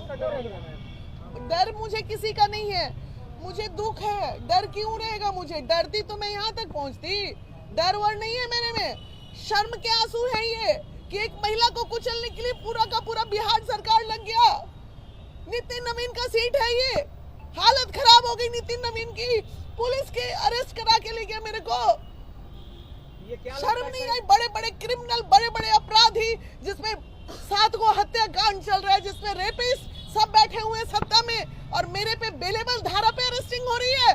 डर मुझे किसी का नहीं है, मुझे दुख है। डर क्यों रहेगा मुझे? डरती तो मैं यहाँ तक पहुँचती। डर वर नहीं है मेरे में। शर्म के आंसू है ये कि एक महिला को कुचलने के लिए पूरा का पूरा बिहार सरकार लग गया। नितिन नवीन का सीट है ये। हालत खराब हो गई नितिन नवीन की। पुलिस के अरेस्ट करा के ले गया मेरे को। शर्म नहीं आई? बड़े बड़े क्रिमिनल, बड़े बड़े अपराधी, जिसमें 7 को हत्याकांड चल रहा है, जिसमें रेपिस्ट सब बैठे हुए सत्ता में, और मेरे पे बेलेबल धारा पे अरेस्टिंग हो रही है।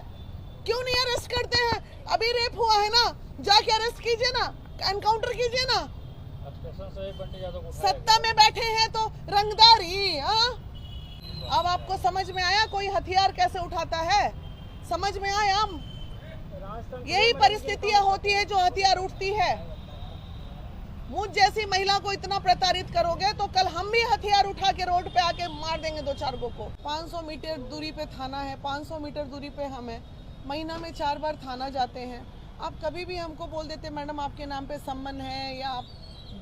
क्यों नहीं अरेस्ट करते हैं? अभी रेप हुआ है ना, जाके अरेस्ट कीजिए ना, एनकाउंटर कीजिए ना। सत्ता में बैठे हैं तो रंगदारी। अब आपको समझ में आया कोई हथियार कैसे उठाता है? समझ में आया? यही परिस्थितियां होती है जो हथियार उठती है। मुझ जैसी महिला को इतना प्रताड़ित करोगे तो कल हम भी हथियार उठा के रोड पे आके मार देंगे 2-4 को। 500 मीटर दूरी पे थाना है, 500 मीटर दूरी पे हम है। महीना में 4 बार थाना जाते हैं। आप कभी भी हमको बोल देते मैडम आपके नाम पे सम्मन है, या आप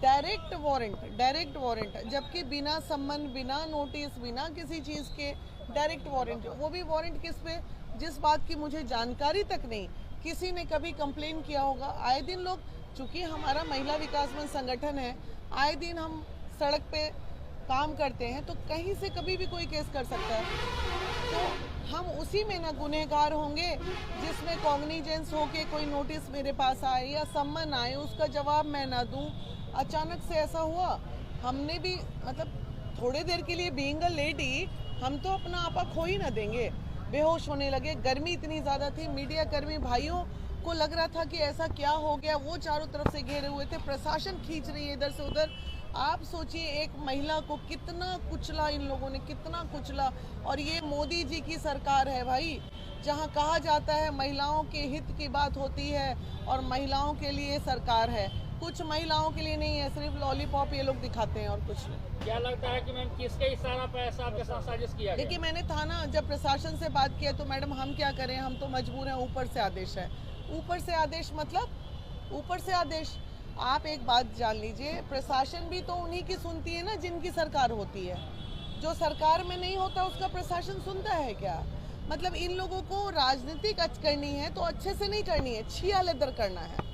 डायरेक्ट वारंट, जबकि बिना सम्मन, बिना नोटिस, बिना किसी चीज़ के डायरेक्ट वारंट। वो भी वारंट किस पे? जिस बात की मुझे जानकारी तक नहीं। किसी ने कभी कंप्लेन किया होगा? आए दिन लोग, चूंकि हमारा महिला विकास मंच संगठन है, आए दिन हम सड़क पे काम करते हैं, तो कहीं से कभी भी कोई केस कर सकता है। तो हम उसी में ना गुनहगार होंगे जिसमें कॉग्निजेंस हो के कोई नोटिस मेरे पास आए या सम्मन आए, उसका जवाब मैं ना दूं। अचानक से ऐसा हुआ। हमने भी मतलब थोड़े देर के लिए बीइंग अ लेडी हम तो अपना आपा खो ही ना देंगे। बेहोश होने लगे। गर्मी इतनी ज़्यादा थी। मीडिया कर्मी भाइयों को लग रहा था कि ऐसा क्या हो गया। वो चारों तरफ से घेरे हुए थे, प्रशासन खींच रही है इधर से उधर। आप सोचिए एक महिला को कितना कुचला इन लोगों ने, कितना कुचला। और ये मोदी जी की सरकार है भाई, जहां कहा जाता है महिलाओं के हित की बात होती है और महिलाओं के लिए सरकार है। कुछ महिलाओं के लिए नहीं है, सिर्फ लॉलीपॉप ये लोग दिखाते हैं और कुछ नहीं। क्या लगता है कि मैम किसके इशारा पर ऐसा आपके साथ साजिश किया गया? देखिए मैंने था ना, जब प्रशासन से बात किया तो मैडम हम क्या करें, हम तो मजबूर हैं। ऊपर से आदेश है। ऊपर से आदेश मतलब ऊपर से आदेश। आप एक बात जान लीजिए, प्रशासन भी तो उन्हीं की सुनती है ना जिनकी सरकार होती है। जो सरकार में नहीं होता उसका प्रशासन सुनता है क्या? मतलब इन लोगों को राजनीतिक करनी है तो अच्छे से नहीं करनी है, छिया लेदर करना है।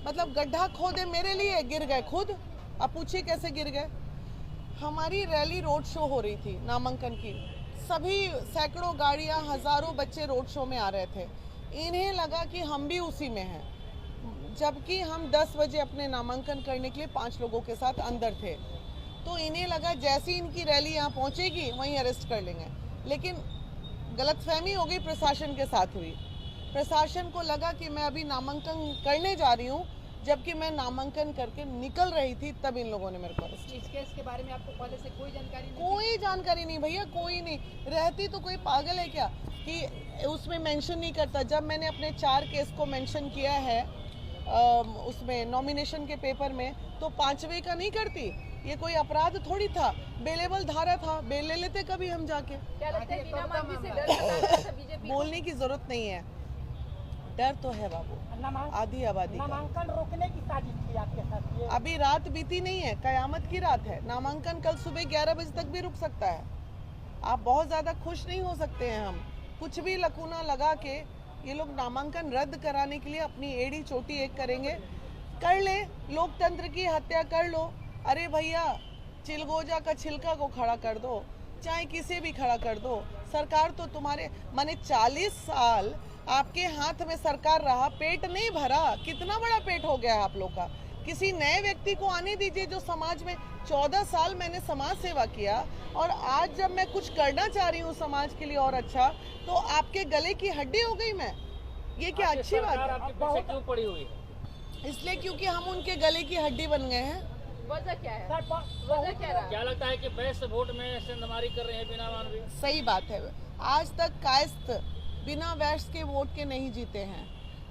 मतलब गड्ढा खोदे मेरे लिए, गिर गए खुद। अब पूछिए कैसे गिर गए। हमारी रैली रोड शो हो रही थी नामांकन की। सभी सैकड़ों गाड़ियां, हजारों बच्चे रोड शो में आ रहे थे। इन्हें लगा कि हम भी उसी में हैं, जबकि हम 10 बजे अपने नामांकन करने के लिए 5 लोगों के साथ अंदर थे। तो इन्हें लगा जैसे इनकी रैली यहाँ पहुँचेगी वहीं अरेस्ट कर लेंगे। लेकिन गलतफहमी हो गई, प्रशासन के साथ हुई। प्रशासन को लगा कि मैं अभी नामांकन करने जा रही हूँ, जबकि मैं नामांकन करके निकल रही थी, तब इन लोगों ने मेरे को अरेस्ट किया। इस केस के बारे में आपको पहले से कोई जानकारी नहीं? कोई जानकारी नहीं भैया, कोई नहीं। रहती तो कोई पागल है क्या कि उसमें मेंशन नहीं करता। जब मैंने अपने 4 केस को मेंशन किया है उसमें नॉमिनेशन के पेपर में, तो 5वें का नहीं करती। ये कोई अपराध थोड़ी था, बेलेबल धारा था, बेल ले लेते कभी हम जाके। क्या लगता है वीना मांझी से डर सता रहा था बीजेपी? बोलने की जरूरत नहीं है, डर तो है बाबू। आधी आबादी का नामांकन रोकने की साजिश थी आपके साथ ये? अभी रात बीती नहीं है, कयामत की रात है। नामांकन कल सुबह 11 बजे तक भी रुक सकता है। आप बहुत ज्यादा खुश नहीं हो सकते हैं। हम कुछ भी लकूना लगा के ये लोग नामांकन रद्द कराने के लिए अपनी एड़ी चोटी एक करेंगे। कर ले, लोकतंत्र की हत्या कर लो। अरे भैया, चिलगोजा का छिलका को खड़ा कर दो, चाहे किसे भी खड़ा कर दो। सरकार तो तुम्हारे, माने 40 साल आपके हाथ में सरकार रहा, पेट नहीं भरा। कितना बड़ा पेट हो गया आप लोग का। किसी नए व्यक्ति को आने दीजिए जो समाज में 14 साल मैंने समाज सेवा किया, और आज जब मैं कुछ करना चाह रही हूँ समाज के लिए और अच्छा, तो आपके गले की हड्डी हो गई मैं। ये क्या अच्छी बात है? आपके पीछे क्यों पड़ी हुई है? इसलिए क्योंकि हम उनके गले की हड्डी बन गए हैं। वजह क्या है? वजह क्या रहा? क्या लगता है कि बेस्ट वोट में सेंधमारी कर रहे हैं वीना मांझी? सही बात है। आज तक कायस्थ बिना वैश्य के वोट के नहीं जीते हैं।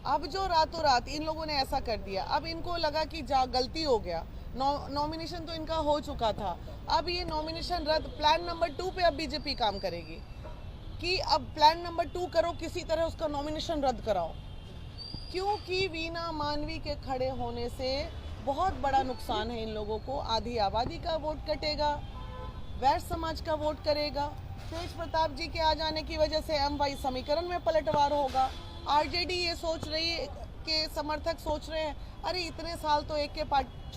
अब जो रातों रात इन लोगों ने ऐसा कर दिया, अब इनको लगा कि गलती हो गया। नॉमिनेशन तो इनका हो चुका था, अब ये नॉमिनेशन रद्द। प्लान नंबर 2 पे अब बीजेपी काम करेगी कि अब प्लान नंबर 2 करो, किसी तरह उसका नॉमिनेशन रद्द कराओ। क्योंकि वीना मांझी के खड़े होने से बहुत बड़ा नुकसान है इन लोगों को। आधी आबादी का वोट कटेगा, वैश्य समाज का वोट करेगा। तेज प्रताप जी के आ जाने की वजह से MY समीकरण में पलटवार होगा। RJD ये सोच रही है के समर्थक सोच रहे हैं अरे इतने साल तो एक के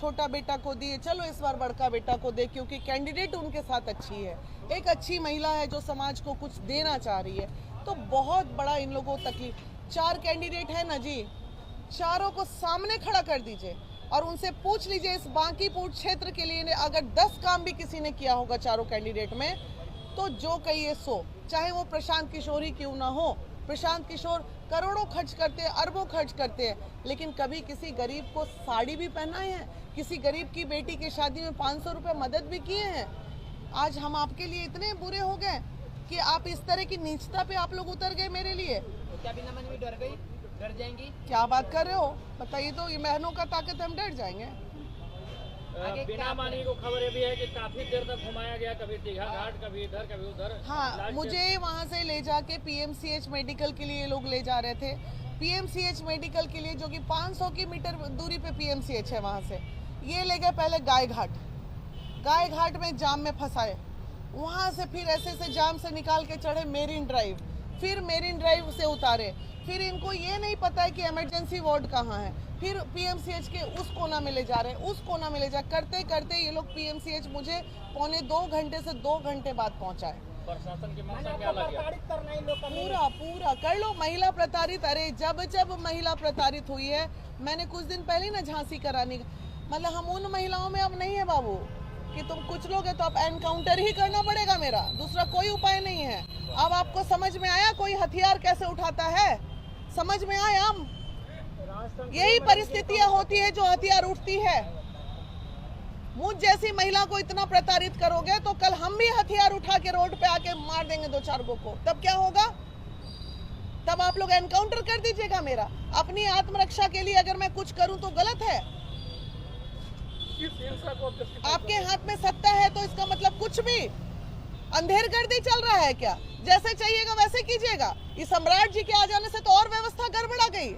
छोटा बेटा को दिए, चलो इस बार बड़का बेटा को दे, क्योंकि कैंडिडेट उनके साथ अच्छी है, एक अच्छी महिला है जो समाज को कुछ देना चाह रही है। तो बहुत बड़ा इन लोगों को तकलीफ। 4 कैंडिडेट है ना जी, चारों को सामने खड़ा कर दीजिए और उनसे पूछ लीजिए इस बांकीपुर क्षेत्र के लिए अगर 10 काम भी किसी ने किया होगा चारों कैंडिडेट में, तो जो कहिए सो, चाहे वो प्रशांत किशोर ही क्यों ना हो। प्रशांत किशोर करोड़ों खर्च करते हैं, अरबों खर्च करते हैं, लेकिन कभी किसी गरीब को साड़ी भी पहनाए हैं, किसी गरीब की बेटी की शादी में 500 रुपए मदद भी किए हैं। आज हम आपके लिए इतने बुरे हो गए कि आप इस तरह की नीचता पे आप लोग उतर गए मेरे लिए। तो क्या बिना मन में डर गई, डर जाएंगी? क्या बात कर रहे हो, बताइए तो। ये बहनों का ताकत, हम डर जाएंगे। बिना मानी को खबर ये भी है कि काफी देर तक घुमाया गया, कभी दीघा घाट, कभी इधर कभी उधर। हाँ, मुझे वहाँ से ले जाके PMCH मेडिकल के लिए लोग ले जा रहे थे। PMCH मेडिकल के लिए, जो कि 500 की मीटर दूरी पे PMCH है, वहाँ से ये ले गए पहले गाय घाट में जाम में फंसाए, वहाँ से फिर ऐसे जाम से निकाल के चढ़े मेरीन ड्राइव, फिर मेरीन ड्राइव से उतारे, फिर इनको ये नहीं पता है कि इमरजेंसी वार्ड कहाँ है, फिर PMCH के उस कोना में ले जा रहे हैं, उस कोना में ले जा करते करते ये लोग PMCH मुझे 1.25 घंटे से 2 घंटे बाद पहुंचाए। प्रशासन की मंशा क्या लगी? पूरा कर लो। महिला प्रताड़ित, अरे जब महिला प्रताड़ित हुई है, मैंने कुछ दिन पहले ना झांसी कराने का, मतलब हम उन महिलाओं में अब नहीं है बाबू कि तुम कुछ लोग है तो अब एनकाउंटर ही करना पड़ेगा, मेरा दूसरा कोई उपाय नहीं है। अब आपको समझ में आया कोई हथियार कैसे उठाता है, समझ में आया। यही परिस्थितियां होती है जो हथियार उठती है। मुझ जैसी महिला को इतना प्रताड़ित करोगे तो कल हम भी हथियार उठा के रोड पे आके मार देंगे 2-4 को, तब क्या होगा? तब आप लोग एनकाउंटर कर दीजिएगा मेरा। अपनी आत्मरक्षा के लिए अगर मैं कुछ करूं तो गलत है। आपके हाथ में सत्ता है तो इसका मतलब कुछ भी अंधेरगर्दी चल रहा है क्या? जैसे चाहिएगा वैसे कीजिएगा। इस सम्राट जी के आ जाने से तो और व्यवस्था गड़बड़ा गई,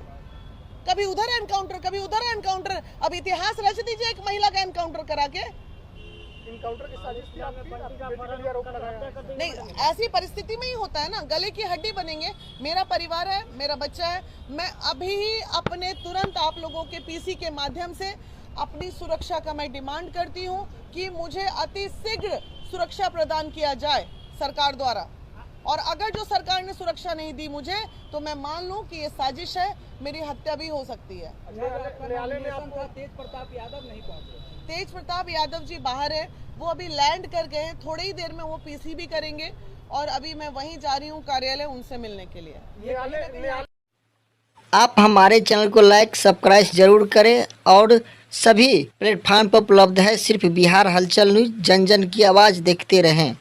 कभी उधर एनकाउंटर, कभी उधर एनकाउंटर। अब इतिहास रच दीजिए एक महिला का एनकाउंटर करा के। इनकाउंटर की साजिश थी आपकी? नहीं, ऐसी परिस्थिति में ही होता है ना, गले की हड्डी बनेंगे। मेरा परिवार है, मेरा बच्चा है, मैं अभी ही अपने तुरंत आप लोगों के PC के माध्यम से अपनी सुरक्षा का मैं डिमांड करती हूँ कि मुझे अति शीघ्र सुरक्षा प्रदान किया जाए सरकार द्वारा। और अगर जो सरकार ने सुरक्षा नहीं दी मुझे, तो मैं मान लूं कि ये साजिश है, मेरी हत्या भी हो सकती है। न्यायालय में आपको तेज प्रताप यादव नहीं पहुंचे। तेज प्रताप यादव जी बाहर है, वो अभी लैंड कर गए हैं, थोड़ी ही देर में वो PC भी करेंगे और अभी मैं वहीं जा रही हूँ कार्यालय उनसे मिलने के लिए। आप हमारे चैनल को लाइक सब्सक्राइब जरूर करें और सभी प्लेटफार्म पर उपलब्ध है। सिर्फ बिहार हलचल न्यूज़, जन जन की आवाज़ देखते रहें।